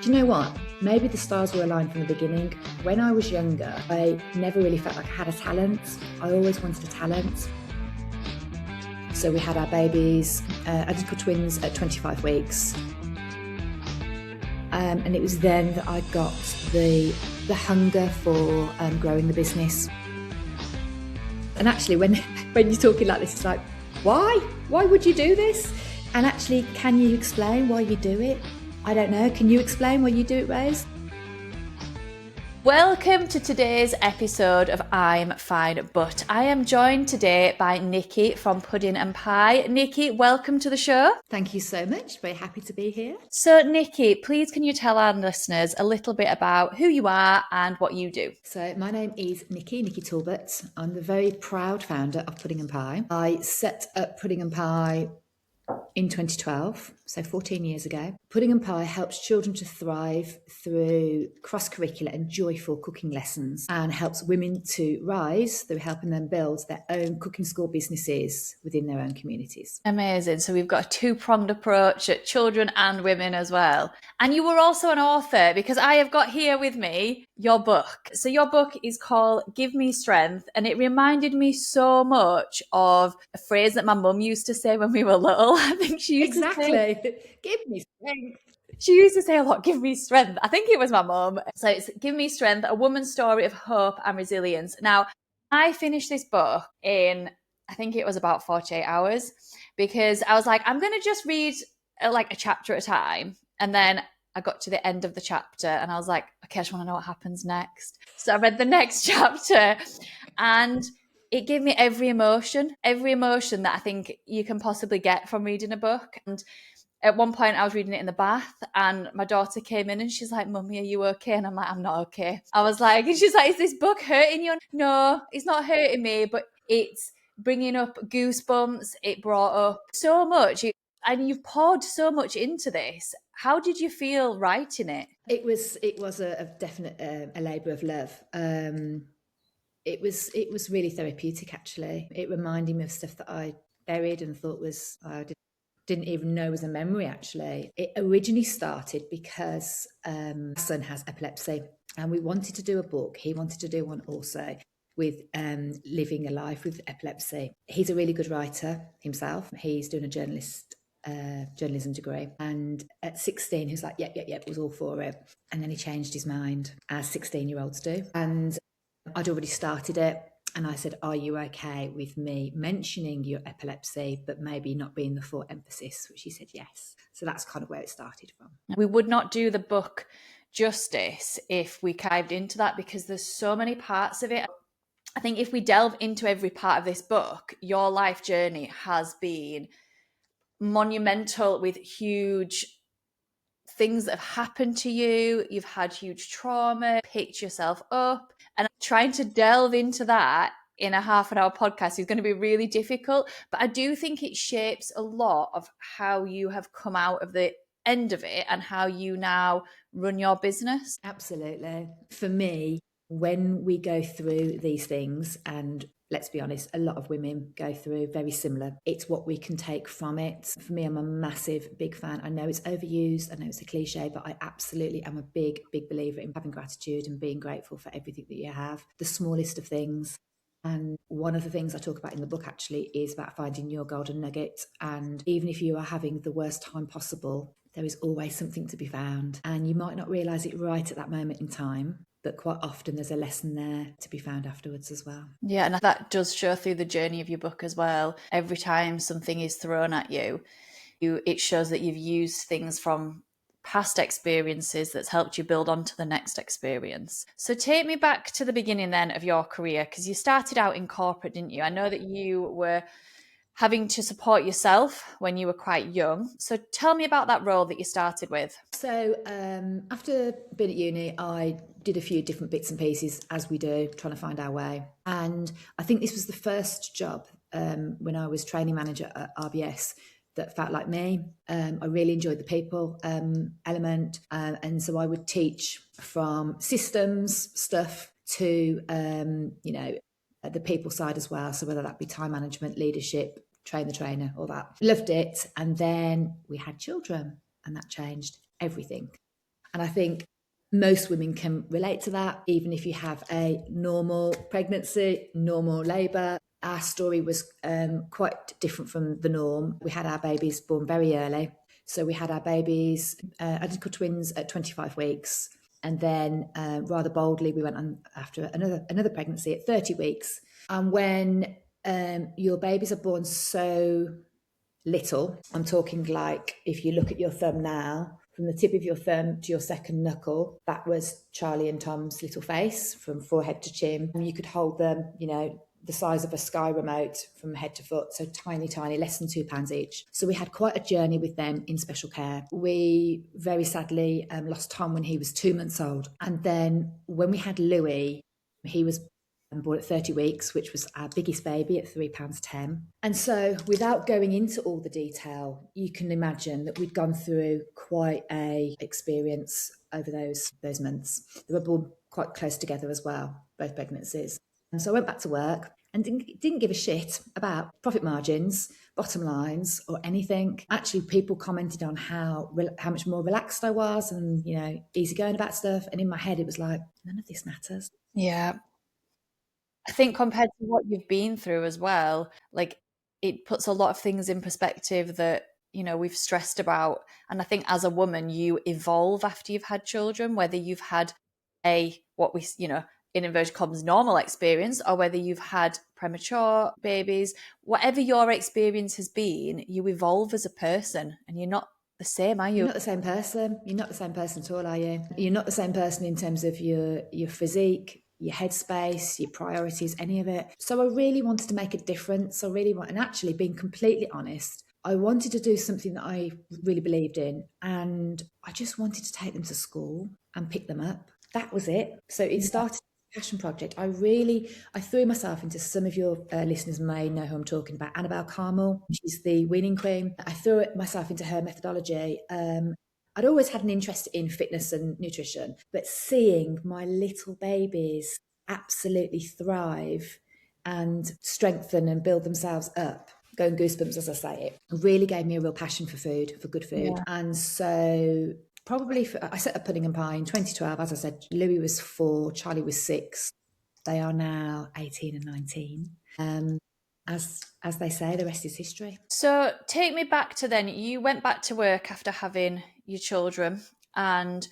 Do you know what? Maybe the stars were aligned from the beginning. When I was younger, I never really felt like I had a talent. I always wanted a talent. So we had our babies, identical twins at 25 weeks. And it was then that I got the hunger for growing the business. And actually, when you're talking like this, it's like, why? Why would you do this? And actually, can you explain why you do it? I don't know. Can you explain why you do it, Rose? Welcome to today's episode of I'm Fine But. I am joined today by Nikki from Pudding and Pie. Nikki, welcome to the show. Thank you so much. Very happy to be here. So Nikki, please can you tell our listeners a little bit about who you are and what you do? So my name is Nikki Talbot. I'm the very proud founder of Pudding and Pie. I set up Pudding and Pie in 2012, so 14 years ago. Pudding and Pie helps children to thrive through cross-curricular and joyful cooking lessons, and helps women to rise through helping them build their own cooking school businesses within their own communities. Amazing. So we've got a two-pronged approach at children and women as well. And you were also an author, because I have got here with me your book. So your book is called Give Me Strength, and it reminded me so much of a phrase that my mum used to say when we were little. I think she used to say, give me strength. She used to say a lot, give me strength. I think it was my mum. So it's Give Me Strength, a woman's story of hope and resilience. Now, I finished this book in, I think it was about 48 hours, because I was like, I'm going to just read like a chapter at a time. And then I got to the end of the chapter and I was like, okay, I just want to know what happens next. So I read the next chapter and it gave me every emotion that I think you can possibly get from reading a book. And at one point I was reading it in the bath and my daughter came in and she's like, Mummy, are you okay? And I'm like, I'm not okay. I was like, and she's like, is this book hurting you? No, it's not hurting me, but it's bringing up goosebumps. It brought up so much. And you've poured so much into this. How did you feel writing it? It was a definite a labour of love. It was really therapeutic, actually. It reminded me of stuff that I buried and thought I didn't even know was a memory, actually. It originally started because my son has epilepsy and we wanted to do a book. He wanted to do one also with living a life with epilepsy. He's a really good writer himself. He's doing a journalism degree, and at 16 he was like yep, was all for it, and then he changed his mind, as 16-year-olds do. And I'd already started it and I said, are you okay with me mentioning your epilepsy but maybe not being the full emphasis, which he said yes. So that's kind of where it started from. We would not do the book justice if we dived into that, because there's so many parts of it. I think if we delve into every part of this book, your life journey has been monumental, with huge things that have happened to you. You've had huge trauma, picked yourself up, and trying to delve into that in a half-an-hour podcast is going to be really difficult. But I do think it shapes a lot of how you have come out of the end of it and how you now run your business. Absolutely. For me, when we go through these things, and let's be honest, a lot of women go through very similar, it's what we can take from it. For me, I'm a massive, big fan. I know it's overused, I know it's a cliche, but I absolutely am a big, big believer in having gratitude and being grateful for everything that you have, the smallest of things. And one of the things I talk about in the book actually is about finding your golden nugget. And even if you are having the worst time possible, there is always something to be found. And you might not realise it right at that moment in time, but quite often there's a lesson there to be found afterwards as well. Yeah, and that does show through the journey of your book as well. Every time something is thrown at you, it shows that you've used things from past experiences that's helped you build on to the next experience. So take me back to the beginning then of your career, because you started out in corporate, didn't you? I know that you were having to support yourself when you were quite young. So tell me about that role that you started with. So after being at uni, I did a few different bits and pieces, as we do, trying to find our way. And I think this was the first job when I was training manager at RBS that felt like me. I really enjoyed the people element. And so I would teach from systems stuff to, the people side as well. So whether that be time management, leadership, train the trainer, all that. Loved it. And then we had children and that changed everything. And I think most women can relate to that, even if you have a normal pregnancy, normal labour. Our story was quite different from the norm. We had our babies born very early. So we had our babies, identical twins, at 25 weeks. And then rather boldly, we went on after another pregnancy at 30 weeks. And when your babies are born so little, I'm talking like if you look at your thumb now, from the tip of your thumb to your second knuckle, that was Charlie and Tom's little face from forehead to chin. And you could hold them, the size of a Sky remote from head to foot. So tiny, less than £2 each. So we had quite a journey with them in special care. We very sadly lost Tom when he was 2 months old. And then when we had Louis, he was born at 30 weeks, which was our biggest baby at £3.10. And so without going into all the detail, you can imagine that we'd gone through quite a experience over those months. They were born quite close together as well, both pregnancies. And so I went back to work and didn't give a shit about profit margins, bottom lines, or anything. Actually, people commented on how much more relaxed I was and, easygoing about stuff. And in my head, it was like, none of this matters. Yeah. I think compared to what you've been through as well, like it puts a lot of things in perspective that, we've stressed about. And I think as a woman, you evolve after you've had children, whether you've had what we, in inverted commas, normal experience, or whether you've had premature babies, whatever your experience has been, you evolve as a person and you're not the same, are you? You're not the same person. You're not the same person at all, are you? You're not the same person in terms of your physique, your headspace, your priorities, any of it. So I really wanted to make a difference. And actually being completely honest, I wanted to do something that I really believed in. And I just wanted to take them to school and pick them up. That was it. So it started a passion project. I threw myself into, some of your listeners may know who I'm talking about, Annabelle Carmel. She's the weaning queen. I threw myself into her methodology. I'd always had an interest in fitness and nutrition, but seeing my little babies absolutely thrive and strengthen and build themselves up, going goosebumps as I say it, really gave me a real passion for food, for good food. Yeah. And so I set up Pudding and Pie in 2012. As I said, Louis was 4, Charlie was 6. They are now 18 and 19. As they say, the rest is history. So take me back to then. You went back to work after having your children. And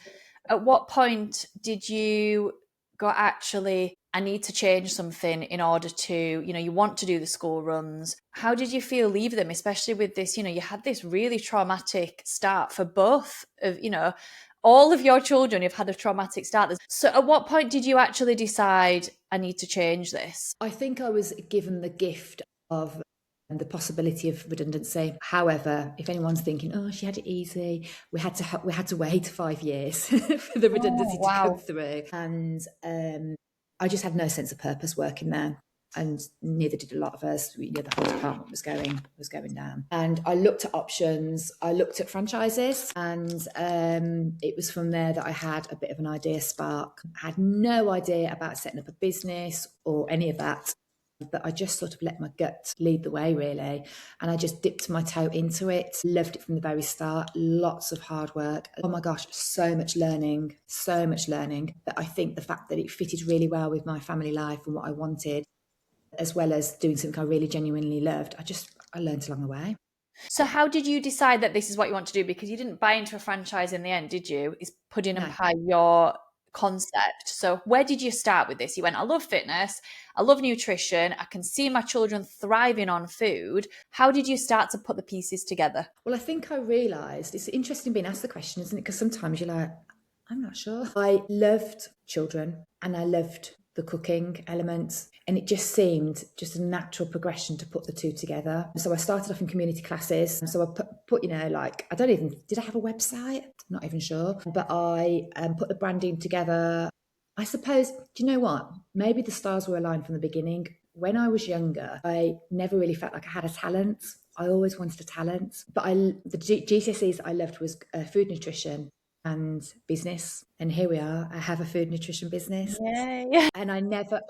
at what point did you go, actually, I need to change something in order to, you want to do the school runs. How did you feel leave them, especially with this, you had this really traumatic start for both of, all of your children have had a traumatic start. So at what point did you actually decide, I need to change this? I think I was given the gift of the possibility of redundancy. However, if anyone's thinking, oh, she had it easy, we had to wait 5 years for the redundancy to come through. And I just had no sense of purpose working there. And neither did a lot of us. The whole department was going down. And I looked at options. I looked at franchises, and it was from there that I had a bit of an idea spark. I had no idea about setting up a business or any of that, but I just sort of let my gut lead the way, really. And I just dipped my toe into it. Loved it from the very start. Lots of hard work. Oh my gosh, so much learning. But I think the fact that it fitted really well with my family life and what I wanted, as well as doing something I really genuinely loved, I learned along the way. So how did you decide that this is what you want to do? Because you didn't buy into a franchise in the end, did you? Is Pudding and Pie your concept? So where did you start with this? You went, I love fitness, I love nutrition, I can see my children thriving on food. How did you start to put the pieces together? Well, I think I realised, it's interesting being asked the question, isn't it? Because sometimes you're like, I'm not sure. I loved children and I loved the cooking elements, and it just seemed just a natural progression to put the two together. So I started off in community classes. So I put did I have a website? I'm not even sure. But I put the branding together. I suppose, do you know what? Maybe the stars were aligned from the beginning. When I was younger, I never really felt like I had a talent. I always wanted a talent. But the GCSEs I loved was food nutrition and business. And here we are. I have a food nutrition business. Yay. And I never,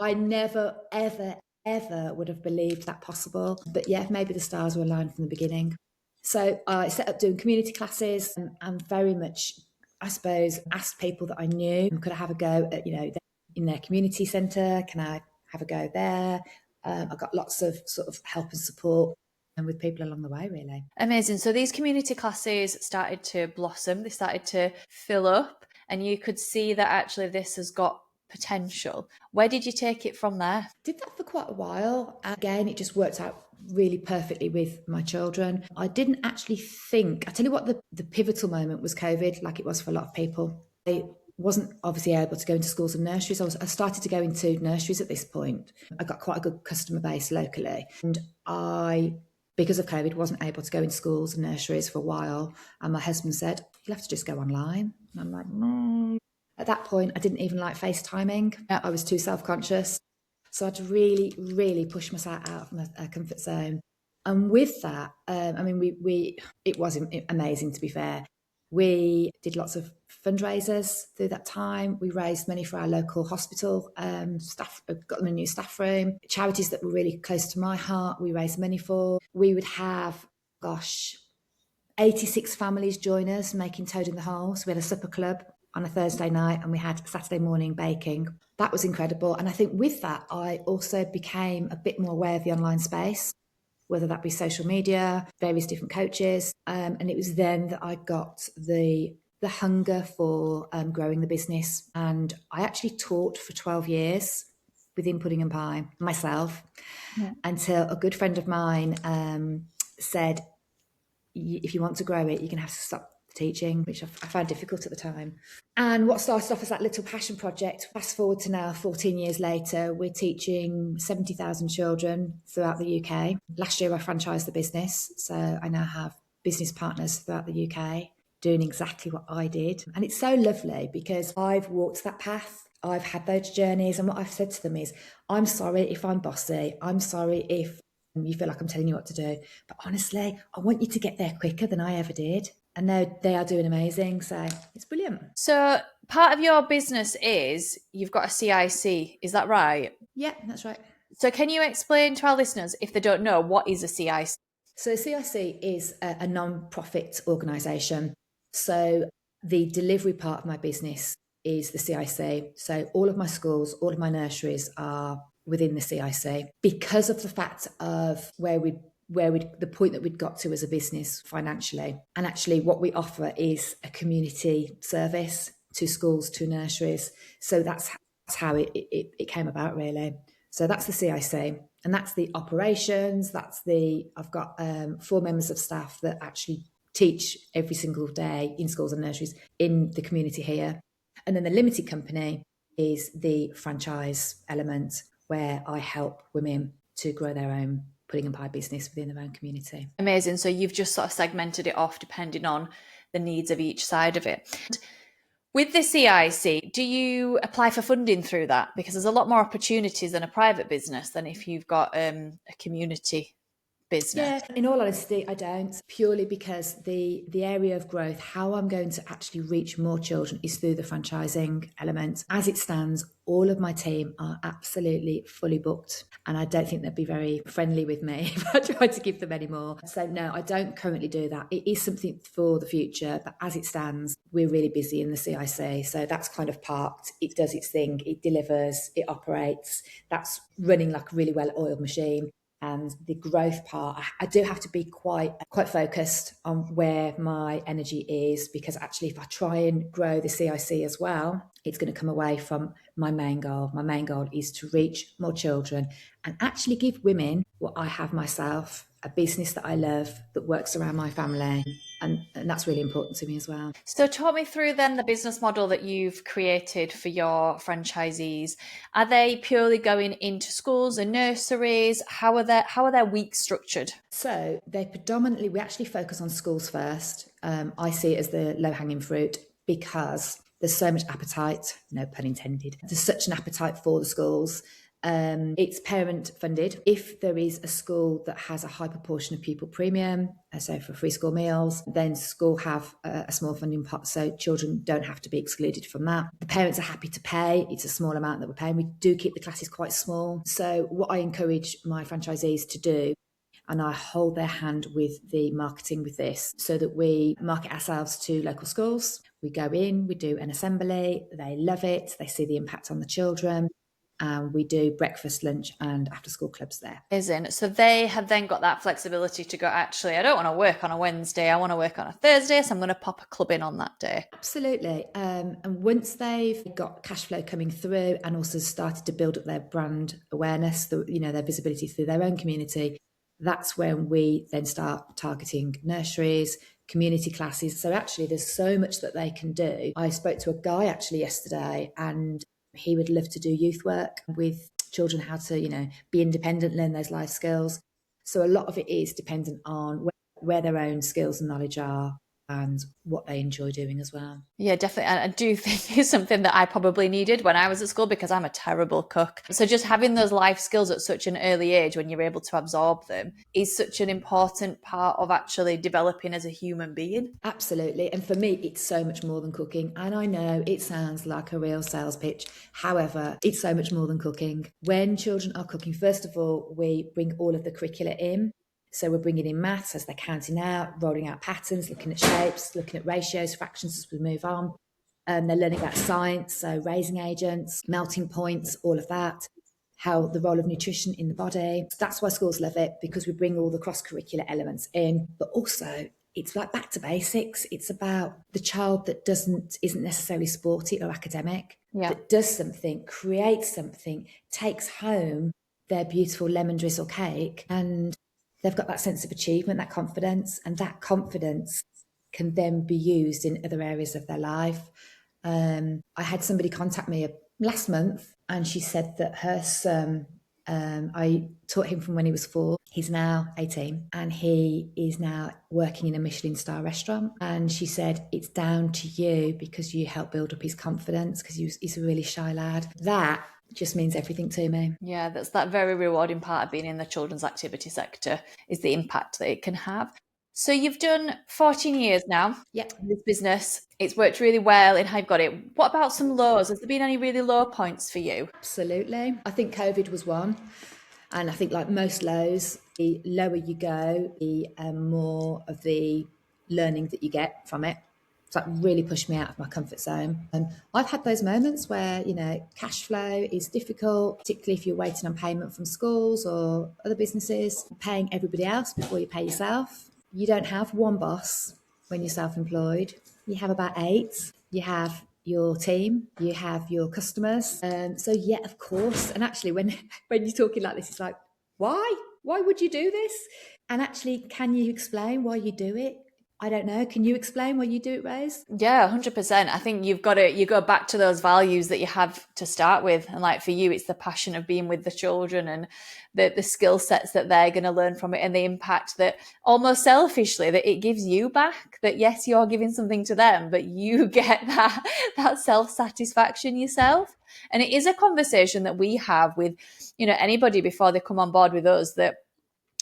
ever would have believed that possible. But yeah, maybe the stars were aligned from the beginning. So I set up doing community classes and very much I suppose, asked people that I knew, could I have a go at, in their community centre? Can I have a go there? I got lots of sort of help and support and with people along the way, really. Amazing. So these community classes started to blossom, they started to fill up, and you could see that actually this has got potential. Where did you take it from there? Did that for quite a while. Again, it just worked out really perfectly with my children. I didn't actually think, I tell you what, the pivotal moment was COVID, like it was for a lot of people. I wasn't obviously able to go into schools and nurseries. I started to go into nurseries at this point. I got quite a good customer base locally. And because of COVID, wasn't able to go in schools and nurseries for a while. And my husband said, you'll have to just go online. And I'm like, no. At that point, I didn't even like FaceTiming. Yeah. I was too self-conscious. So I had to really, really push myself out of my comfort zone. And with that, it was amazing, to be fair. We did lots of fundraisers through that time. We raised money for our local hospital staff, got them a new staff room. Charities that were really close to my heart, we raised money for. We would have, 86 families join us making Toad in the Hole. So we had a supper club on a Thursday night and we had Saturday morning baking. That was incredible. And I think with that, I also became a bit more aware of the online space, whether that be social media, various different coaches. And it was then that I got the hunger for growing the business. And I actually taught for 12 years within pudding and pie myself, until a good friend of mine said, if you want to grow it, you're going to have to stop teaching, which I found difficult at the time. And what started off as that little passion project, fast forward to now, 14 years later, we're teaching 70,000 children throughout the UK. Last year I franchised the business, so I now have business partners throughout the UK doing exactly what I did. And it's so lovely because I've walked that path. I've had those journeys, and what I've said to them is, I'm sorry if I'm bossy. I'm sorry if you feel like I'm telling you what to do. But honestly, I want you to get there quicker than I ever did. And they are doing amazing. So it's brilliant. So part of your business is you've got a CIC. Is that right? Yeah, that's right. So can you explain to our listeners, if they don't know, what is a CIC? So CIC is a non-profit organisation. So the delivery part of my business is the CIC. So all of my schools, all of my nurseries are within the CIC because of the fact of the point that we'd got to as a business financially. And actually what we offer is a community service to schools, to nurseries. So that's how it came about, really. So that's the CIC, and that's the operations. I've got 4 members of staff that actually teach every single day in schools and nurseries in the community here. And then the limited company is the franchise element, where I help women to grow their own pudding and pie business within their own community. Amazing. So you've just sort of segmented it off depending on the needs of each side of it. With the CIC, do you apply for funding through that? Because there's a lot more opportunities than a private business than if you've got a community business. Yeah, in all honesty, I don't, purely because the area of growth, how I'm going to actually reach more children is through the franchising element. As it stands, all of my team are absolutely fully booked, and I don't think they'd be very friendly with me if I tried to give them any more. So no, I don't currently do that. It is something for the future, but as it stands, we're really busy in the CIC. So that's kind of parked. It does its thing. It delivers, it operates. That's running like a really well-oiled machine. And the growth part, I do have to be quite focused on where my energy is, because actually if I try and grow the CIC as well, it's going to come away from my main goal. My main goal is to reach more children and actually give women what I have myself, a business that I love, that works around my family. And that's really important to me as well. So talk me through then the business model that you've created for your franchisees. Are they purely going into schools and nurseries? How are their weeks structured? So we actually focus on schools first. I see it as the low-hanging fruit because there's so much appetite, no pun intended. There's such an appetite for the schools. It's parent funded. If there is a school that has a high proportion of pupil premium, so for free school meals, then school have a small funding pot, so children don't have to be excluded from that. The parents are happy to pay. It's a small amount that we're paying. We do keep the classes quite small. So what I encourage my franchisees to do, and I hold their hand with the marketing with this, so that we market ourselves to local schools. We go in, we do an assembly, they love it, they see the impact on the children, and we do breakfast, lunch, and after school clubs there. Isn't so they have then got that flexibility to go, actually, I don't want to work on a Wednesday, I want to work on a Thursday, so I'm going to pop a club in on that day. Absolutely. And once they've got cash flow coming through and also started to build up their brand awareness, their visibility through their own community, that's when we then start targeting nurseries, community classes. So actually there's so much that they can do. I spoke to a guy actually yesterday, and he would love to do youth work with children, how to, be independent, learn those life skills. So a lot of it is dependent on where their own skills and knowledge are and what they enjoy doing as well. Yeah, definitely. And I do think it's something that I probably needed when I was at school, because I'm a terrible cook. So just having those life skills at such an early age, when you're able to absorb them, is such an important part of actually developing as a human being. Absolutely. And for me, it's so much more than cooking. And I know it sounds like a real sales pitch. However, it's so much more than cooking. When children are cooking, first of all, we bring all of the curricula in. So we're bringing in maths as they're counting out, rolling out patterns, looking at shapes, looking at ratios, fractions as we move on. They're learning about science, so raising agents, melting points, all of that, how the role of nutrition in the body. That's why schools love it, because we bring all the cross-curricular elements in, but also it's like back to basics. It's about the child that isn't necessarily sporty or academic, that does something, creates something, takes home their beautiful lemon drizzle cake, and they've got that sense of achievement, that confidence, and that confidence can then be used in other areas of their life. I had somebody contact me last month, and she said that her son, I taught him from when he was 4. He's now 18, and he is now working in a Michelin star restaurant. And she said, it's down to you, because you helped build up his confidence, because he's a really shy lad. That just means everything to me. Yeah, that's that very rewarding part of being in the children's activity sector, is the impact that it can have. So you've done 14 years now in this business. It's worked really well in how you've got it. What about some lows? Has there been any really low points for you? Absolutely. I think COVID was one. And I think, like most lows, the lower you go, the more of the learning that you get from it. So that really pushed me out of my comfort zone. And I've had those moments where, cash flow is difficult, particularly if you're waiting on payment from schools or other businesses, paying everybody else before you pay yourself. You don't have one boss when you're self-employed. You have about 8. You have your team, you have your customers. So yeah, of course. And actually, when you're talking like this, it's like, why? Why would you do this? And actually, can you explain why you do it? I don't know. Can you explain why you do it, Rose? Yeah, 100%. I think you go back to those values that you have to start with. And like for you, it's the passion of being with the children and the skill sets that they're going to learn from it, and the impact that almost selfishly that it gives you back. That yes, you're giving something to them, but you get that self-satisfaction yourself. And it is a conversation that we have with, anybody before they come on board with us, that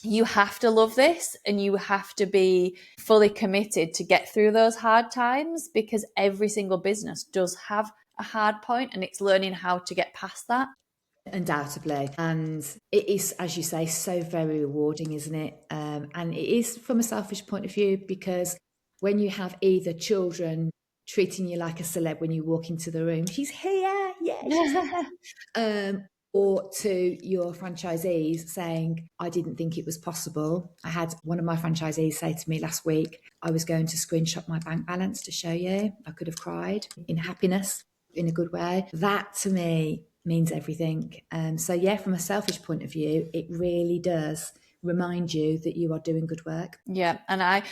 you have to love this and you have to be fully committed to get through those hard times, because every single business does have a hard point, and it's learning how to get past that. Undoubtedly. And it is, as you say, so very rewarding, isn't it? And it is from a selfish point of view, because when you have either children treating you like a celeb when you walk into the room, she's here, yeah, she's here. Or to your franchisees saying, I didn't think it was possible. I had one of my franchisees say to me last week, I was going to screenshot my bank balance to show you. I could have cried in happiness, in a good way. That to me means everything. So yeah, from a selfish point of view, it really does remind you that you are doing good work. Yeah, and I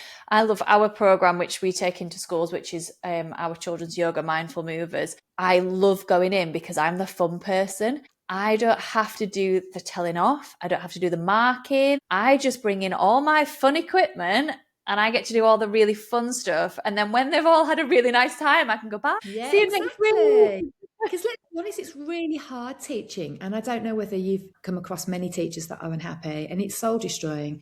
love our program, which we take into schools, which is our children's yoga mindful movers. I love going in because I'm the fun person. I don't have to do the telling off. I don't have to do the marking. I just bring in all my fun equipment and I get to do all the really fun stuff. And then when they've all had a really nice time, I can go back. Yeah, see you next week. Because let's be honest, it's really hard teaching. And I don't know whether you've come across many teachers that are unhappy, and it's soul destroying.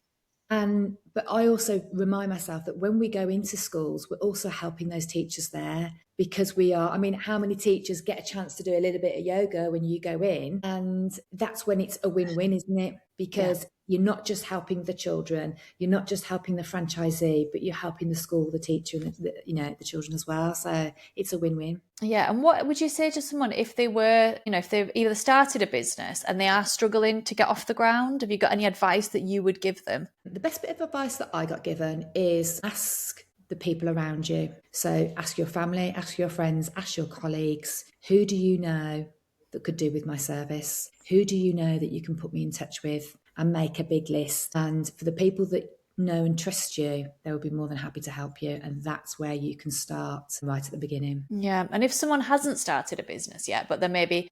And But I also remind myself that when we go into schools, we're also helping those teachers there, because we are, I mean, how many teachers get a chance to do a little bit of yoga when you go in? And that's when it's a win-win, isn't it? Because you're not just helping the children, you're not just helping the franchisee, but you're helping the school, the teacher, and the children as well. So it's a win-win. Yeah. And what would you say to someone if they were, if they've either started a business and they are struggling to get off the ground? Have you got any advice that you would give them? The best bit of advice that I got given is ask the people around you. So ask your family, ask your friends, ask your colleagues, who do you know that could do with my service? Who do you know that you can put me in touch with? And make a big list. And for the people that know and trust you, they will be more than happy to help you. And that's where you can start right at the beginning. Yeah. And if someone hasn't started a business yet, but they're maybe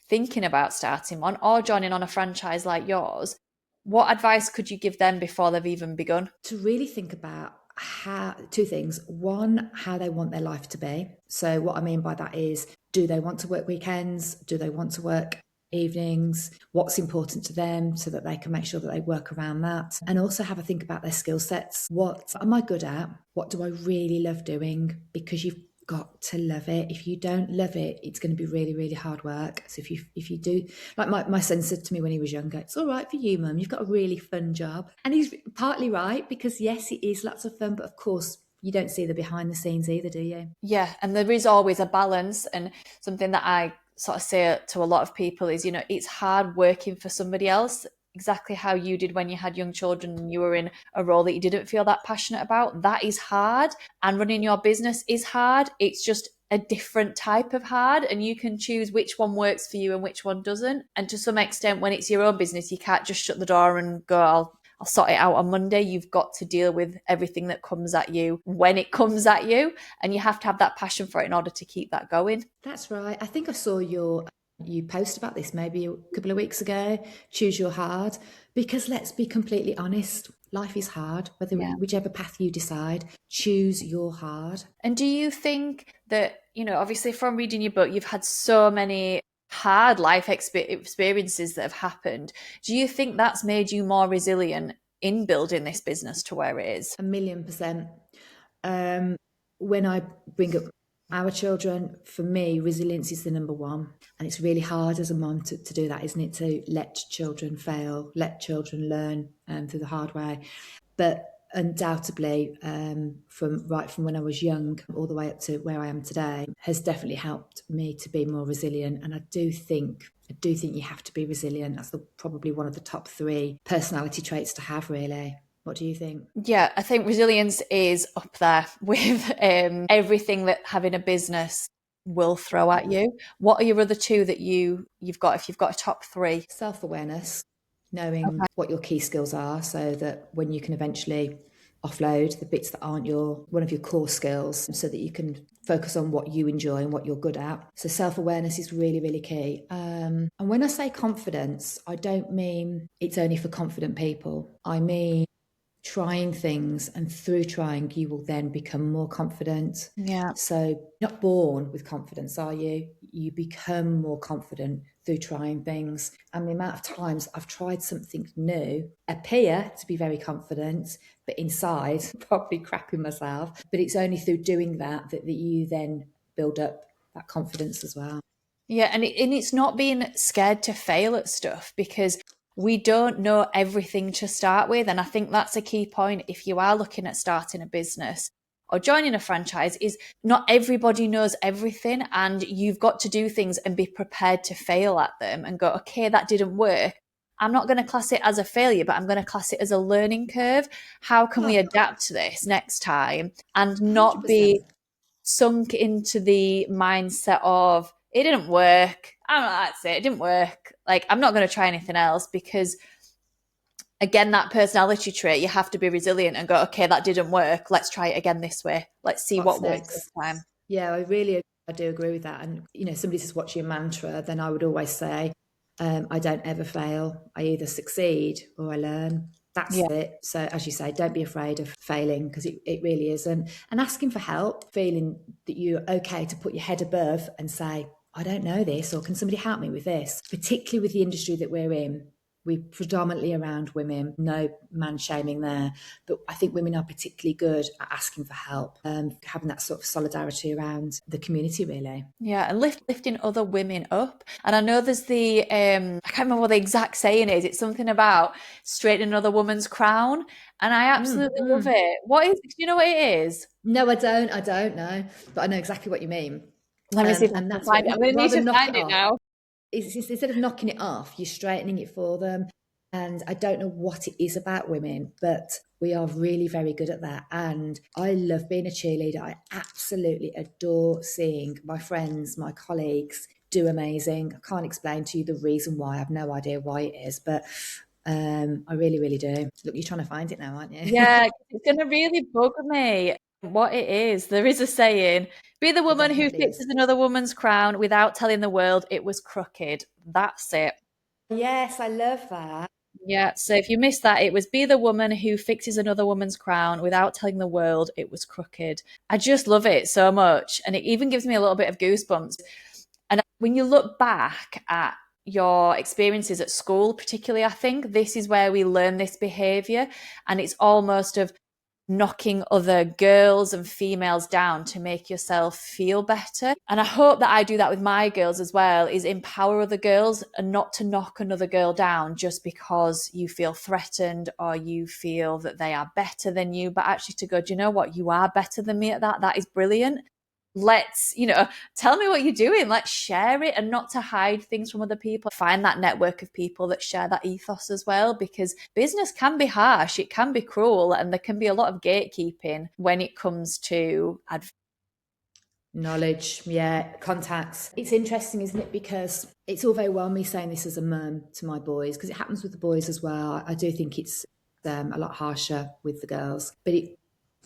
thinking about starting one or joining on a franchise like yours, what advice could you give them before they've even begun? To really think about two things. One, how they want their life to be. So what I mean by that is, do they want to work weekends? Do they want to work evenings? What's important to them, so that they can make sure that they work around that? And also have a think about their skill sets. What am I good at? What do I really love doing? Because you've got to love it. If you don't love it, it's going to be really, really hard work. So if you do, like my son said to me when he was younger, it's all right for you, Mum, you've got a really fun job. And he's partly right, because yes, it is lots of fun, but of course you don't see the behind the scenes either, do you? Yeah, and there is always a balance. And something that I sort of say to a lot of people is, it's hard working for somebody else, exactly how you did when you had young children and you were in a role that you didn't feel that passionate about. That is hard. And running your business is hard. It's just a different type of hard, and you can choose which one works for you and which one doesn't. And to some extent, when it's your own business, you can't just shut the door and go, I'll sort it out on Monday. You've got to deal with everything that comes at you when it comes at you. And you have to have that passion for it in order to keep that going. That's right. I think I saw you post about this maybe a couple of weeks ago. Choose your hard. Because let's be completely honest, life is hard. Whichever path you decide, choose your hard. And do you think that, obviously from reading your book, you've had so many hard life experiences that have happened. Do you think that's made you more resilient in building this business to where it is? 1,000,000%. When I bring up our children, for me, resilience is the number one. And it's really hard as a mom to do that, isn't it? To let children fail, let children learn through the hard way. But undoubtedly, from when I was young all the way up to where I am today, has definitely helped me to be more resilient. And I do think you have to be resilient. That's probably one of the top 3 personality traits to have, really. What do you think? Yeah, I think resilience is up there with everything that having a business will throw at you. What are your other 2 that you've got, if you've got a top 3? Self-awareness, knowing what your key skills are, so that when you can eventually offload the bits that aren't one of your core skills, so that you can focus on what you enjoy and what you're good at. So self-awareness is really, really key. And when I say confidence, I don't mean it's only for confident people. I mean trying things, and through trying you will then become more confident. Yeah. So you're not born with confidence, are you? You become more confident through trying things. And the amount of times I've tried something new, appear to be very confident, but inside probably crapping myself. But it's only through doing that you then build up that confidence as well. Yeah, and it's not being scared to fail at stuff, because we don't know everything to start with. And I think that's a key point if you are looking at starting a business or joining a franchise, is not everybody knows everything, and you've got to do things and be prepared to fail at them and go, okay, that didn't work. I'm not going to class it as a failure, but I'm going to class it as a learning curve. How can we adapt to this next time and not 100%. be sunk into the mindset of, it didn't work. That's it. It didn't work. Like, I'm not going to try anything else, because again, that personality trait, you have to be resilient and go, okay, that didn't work. Let's try it again this way. Let's see what works this time. Yeah, I do agree with that. And, somebody says, what's your mantra? Then I would always say, I don't ever fail. I either succeed or I learn. That's it. So as you say, don't be afraid of failing, because it really isn't. And asking for help, feeling that you're okay to put your head above and say, I don't know this, or can somebody help me with this? Particularly with the industry that we're in, we're predominantly around women, no man shaming there, but I think women are particularly good at asking for help, having that sort of solidarity around the community, really. Yeah, and lifting other women up. And I know there's the I can't remember what the exact saying is. It's something about straightening another woman's crown, and I absolutely love it. What is? Do you know what it is? No, I don't. I don't know, but I know exactly what you mean. Let me see if I And can that's what find it. I'm going to need rather to knock find it it off. now. It's instead of knocking it off, you're straightening it for them. And I don't know what it is about women, but we are really very good at that. And I love being a cheerleader. I absolutely adore seeing my friends, my colleagues do amazing. I can't explain to you the reason why. I have no idea why it is, but I really, really do. Look, you're trying to find it now, aren't you? Yeah, it's going to really bug me what it is. There is a saying, be the It woman who definitely is. fixes another woman's crown without telling the world it was crooked. That's it. Yes, I love that. Yeah, so if you missed that, it was be the woman who fixes another woman's crown without telling the world it was crooked. I just love it so much. And it even gives me a little bit of goosebumps. And when you look back at your experiences at school, particularly, I think this is where we learn this behavior. And it's almost of knocking other girls and females down to make yourself feel better. And I hope that I do that with my girls as well, is empower other girls and not to knock another girl down just because you feel threatened or you feel that they are better than you, but actually to go, do you know what? You are better than me at that. That is brilliant. Let's, tell me what you're doing. Let's share it, and not to hide things from other people. Find that network of people that share that ethos as well, because business can be harsh, it can be cruel, and there can be a lot of gatekeeping when it comes to Knowledge, yeah, contacts. It's interesting, isn't it? Because it's all very well me saying this as a mum to my boys, because it happens with the boys as well. I do think it's a lot harsher with the girls, but it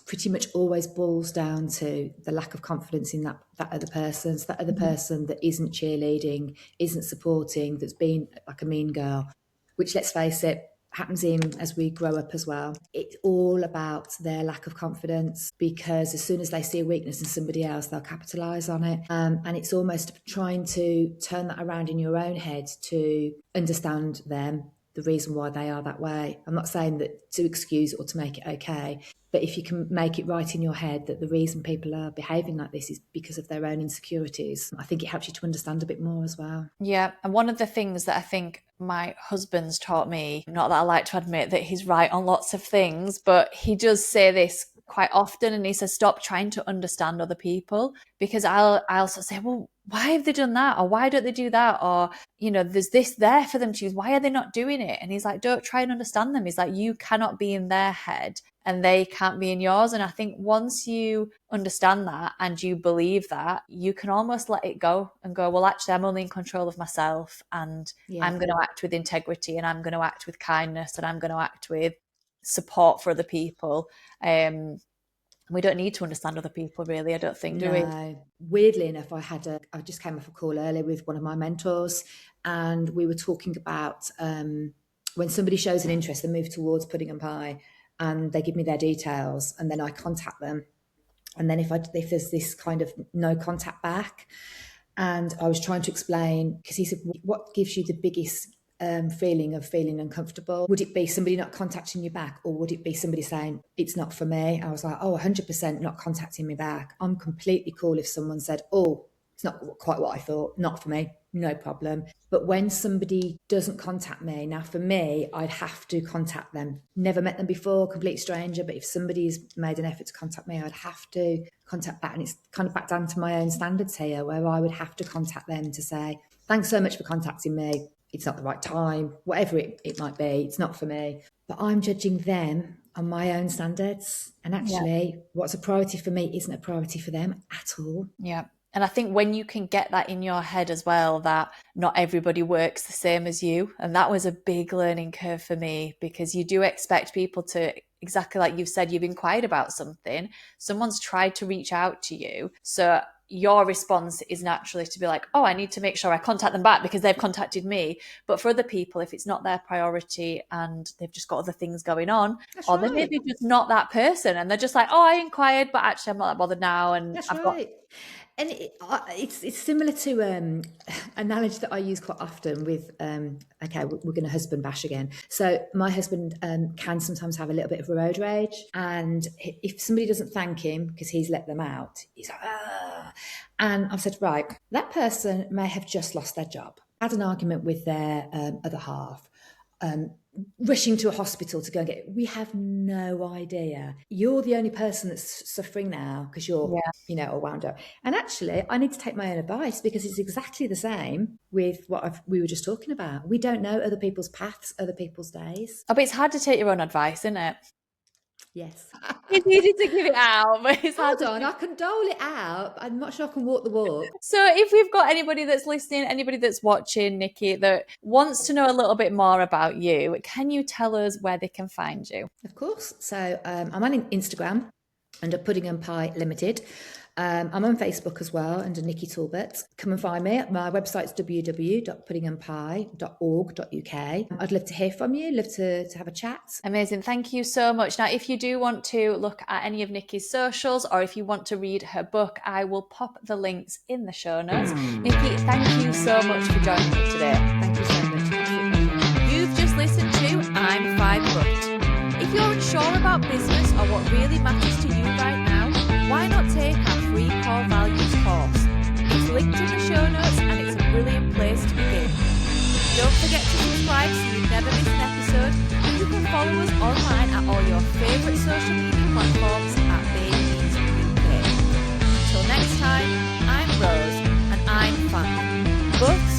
pretty much always boils down to the lack of confidence in that other person. So that other person that isn't cheerleading, isn't supporting, that's been like a mean girl, which, let's face it, happens in as we grow up as well. It's all about their lack of confidence, because as soon as they see a weakness in somebody else, they'll capitalize on it. And it's almost trying to turn that around in your own head to understand them, the reason why they are that way. I'm not saying that to excuse or to make it okay, but if you can make it right in your head that the reason people are behaving like this is because of their own insecurities, I think it helps you to understand a bit more as well. Yeah, and one of the things that I think my husband's taught me, not that I like to admit that he's right on lots of things, but he does say this quite often, and he says, stop trying to understand other people, because I'll sort of say, well, why have they done that? Or why don't they do that? Or, there's this there for them to use. Why are they not doing it? And he's like, don't try and understand them. He's like, you cannot be in their head and they can't be in yours. And I think once you understand that and you believe that, you can almost let it go and go, well, actually, I'm only in control of myself, and Yeah. I'm going to act with integrity, and I'm going to act with kindness, and I'm going to act with support for other people. We don't need to understand other people, really, I don't think, do we? No. Weirdly enough, I just came off a call earlier with one of my mentors, and we were talking about when somebody shows an interest, they move towards pudding and pie, and they give me their details, and then I contact them. And then if there's this kind of no contact back, and I was trying to explain, because he said, what gives you the biggest feeling of feeling uncomfortable? Would it be somebody not contacting you back, or would it be somebody saying, it's not for me? I was like, 100% not contacting me back. I'm completely cool if someone said, oh, it's not quite what I thought, not for me, no problem. But when somebody doesn't contact me, now for me, I'd have to contact them. Never met them before, complete stranger, but if somebody's made an effort to contact me, I'd have to contact back. And it's kind of back down to my own standards here, where I would have to contact them to say, thanks so much for contacting me. It's not the right time, whatever it might be, it's not for me. But I'm judging them on my own standards. And actually, what's a priority for me isn't a priority for them at all. Yeah. And I think when you can get that in your head as well, that not everybody works the same as you. And that was a big learning curve for me, because you do expect people to exactly like you've said, you've inquired about something, someone's tried to reach out to you. So your response is naturally to be like, oh, I need to make sure I contact them back because they've contacted me. But for other people, if it's not their priority and they've just got other things going on, That's or they're right. maybe just not that person and they're just like, oh, I inquired, but actually I'm not that bothered now. And That's I've got right. And it's similar to an analogy that I use quite often with, okay, we're going to husband bash again. So my husband can sometimes have a little bit of road rage. And if somebody doesn't thank him because he's let them out, he's like, ah. And I've said, right, that person may have just lost their job, had an argument with their other half, rushing to a hospital to go and get, we have no idea. You're the only person that's suffering now because you're, all wound up. And actually, I need to take my own advice because it's exactly the same with what we were just talking about. We don't know other people's paths, other people's days. Oh, but it's hard to take your own advice, isn't it? Yes. It's easy to give it out, but it's hard. Hold on, I can dole it out. I'm not sure I can walk the walk. So if we've got anybody that's listening, anybody that's watching, Nikki, that wants to know a little bit more about you, can you tell us where they can find you? Of course. So I'm on Instagram under Pudding and Pie Limited. I'm on Facebook as well under Nikki Talbot. Come and find me. My website's www.puddingandpie.org.uk. I'd love to hear from you, love to have a chat. Amazing. Thank you so much. Now, if you do want to look at any of Nikki's socials or if you want to read her book, I will pop the links in the show notes. Nikki, thank you so much for joining me today. Thank you so much. You've just listened to I'm 5 Booked. If you're unsure about business or what really matters to you right now, why not take our free core values course? It's linked in the show notes and it's a brilliant place to begin. Don't forget to subscribe so you never miss an episode, and you can follow us online at all your favourite social media platforms at Baby Meets UK. Until next time, I'm Rose and I'm 5. Books